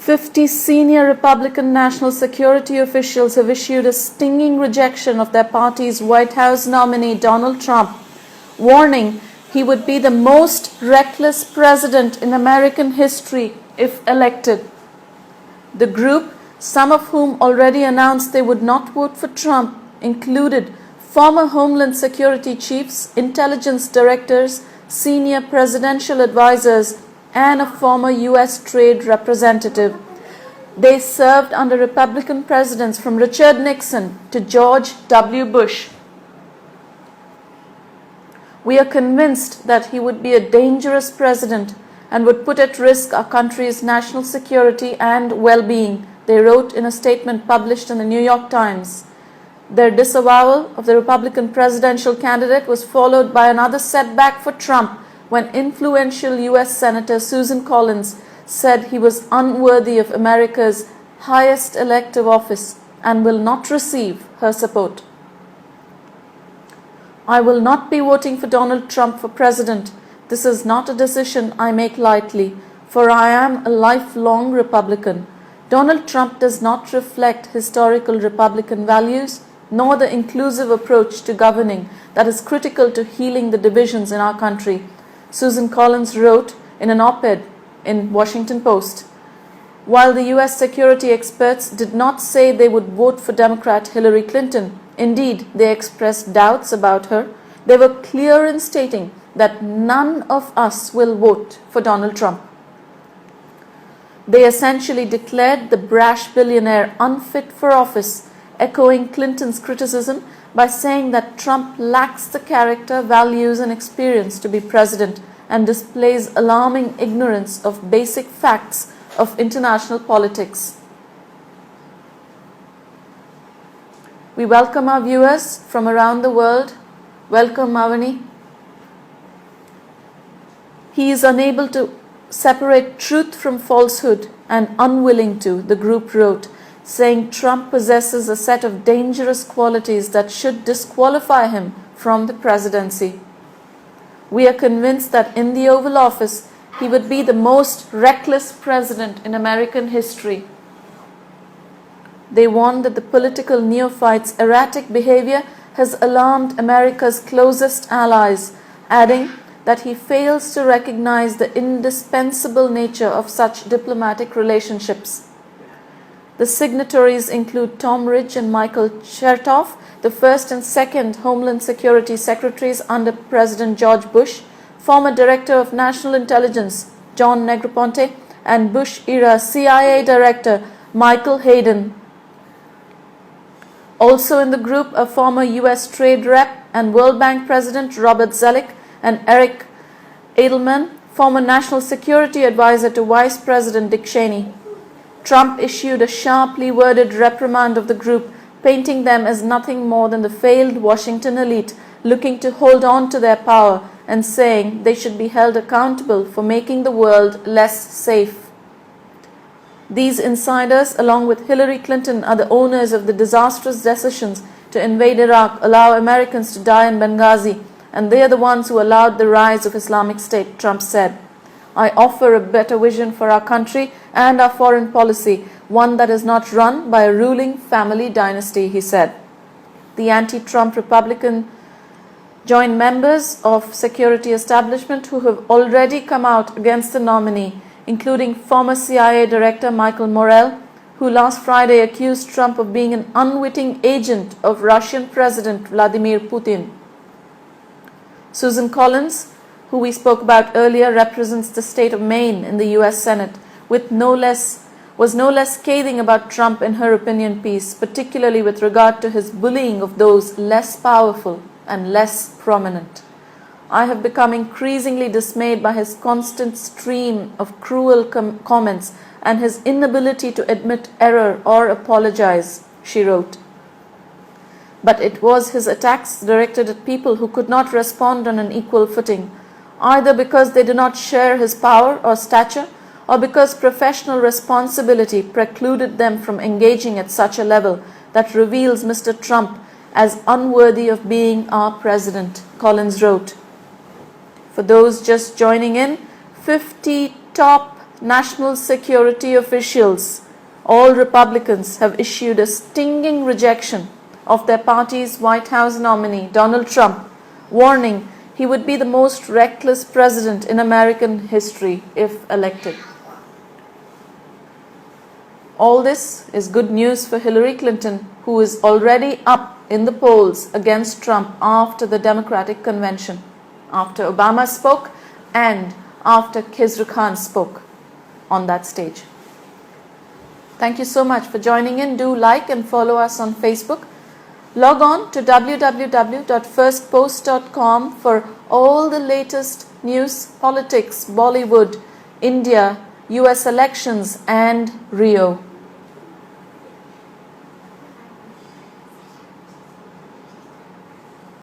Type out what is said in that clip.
50 senior Republican national security officials have issued a stinging rejection of their party's White House nominee Donald Trump, warning he would be the most reckless president in American history if elected. The group, some of whom already announced they would not vote for Trump, included former Homeland Security chiefs, intelligence directors, senior presidential advisors, and a former U.S. trade representative. They served under Republican presidents from Richard Nixon to George W. Bush. We are convinced that he would be a dangerous president and would put at risk our country's national security and well-being, they wrote in a statement published in the New York Times. Their disavowal of the Republican presidential candidate was followed by another setback for Trump when influential U.S. Senator Susan Collins said he was unworthy of America's highest elective office and will not receive her support. I will not be voting for Donald Trump for president. This is not a decision I make lightly, for I am a lifelong Republican. Donald Trump does not reflect historical Republican values, nor the inclusive approach to governing that is critical to healing the divisions in our country, Susan Collins wrote in an op-ed in Washington Post. While the U.S. security experts did not say they would vote for Democrat Hillary Clinton, indeed they expressed doubts about her, they were clear in stating that none of us will vote for Donald Trump. They essentially declared the brash billionaire unfit for office, echoing Clinton's criticism by saying that Trump lacks the character, values, and experience to be president and displays alarming ignorance of basic facts of international politics. We welcome our viewers from around the world. Welcome, Mavani. He is unable to separate truth from falsehood and unwilling to, the group wrote, saying Trump possesses a set of dangerous qualities that should disqualify him from the presidency. We are convinced that in the Oval Office, he would be the most reckless president in American history. They warned that the political neophyte's erratic behavior has alarmed America's closest allies, adding that he fails to recognize the indispensable nature of such diplomatic relationships. The signatories include Tom Ridge and Michael Chertoff, the first and second Homeland Security Secretaries under President George Bush, former Director of National Intelligence John Negroponte, and Bush-era CIA Director Michael Hayden. Also in the group are former U.S. Trade Rep and World Bank President Robert Zoellick and Eric Edelman, former National Security Advisor to Vice President Dick Cheney. Trump issued a sharply worded reprimand of the group, painting them as nothing more than the failed Washington elite looking to hold on to their power and saying they should be held accountable for making the world less safe. These insiders, along with Hillary Clinton, are the owners of the disastrous decisions to invade Iraq, allow Americans to die in Benghazi, and they are the ones who allowed the rise of Islamic State, Trump said. I offer a better vision for our country and our foreign policy, one that is not run by a ruling family dynasty, he said. The anti-Trump Republican joined members of security establishment who have already come out against the nominee, including former CIA Director Michael Morell, who last Friday accused Trump of being an unwitting agent of Russian President Vladimir Putin. Susan Collins, who we spoke about earlier, represents the state of Maine in the U.S. Senate, was no less scathing about Trump in her opinion piece, particularly with regard to his bullying of those less powerful and less prominent. I have become increasingly dismayed by his constant stream of cruel comments and his inability to admit error or apologize, she wrote. But it was his attacks directed at people who could not respond on an equal footing, either because they do not share his power or stature, or because professional responsibility precluded them from engaging at such a level that reveals Mr. Trump as unworthy of being our president, Collins wrote. For those just joining in, 50 top national security officials, all Republicans, have issued a stinging rejection of their party's White House nominee, Donald Trump, warning he would be the most reckless president in American history if elected. All this is good news for Hillary Clinton, who is already up in the polls against Trump after the Democratic convention, after Obama spoke and after Khizr Khan spoke on that stage. Thank you so much for joining in. Do like and follow us on Facebook. Log on to www.firstpost.com for all the latest news, politics, Bollywood, India, US elections and Rio.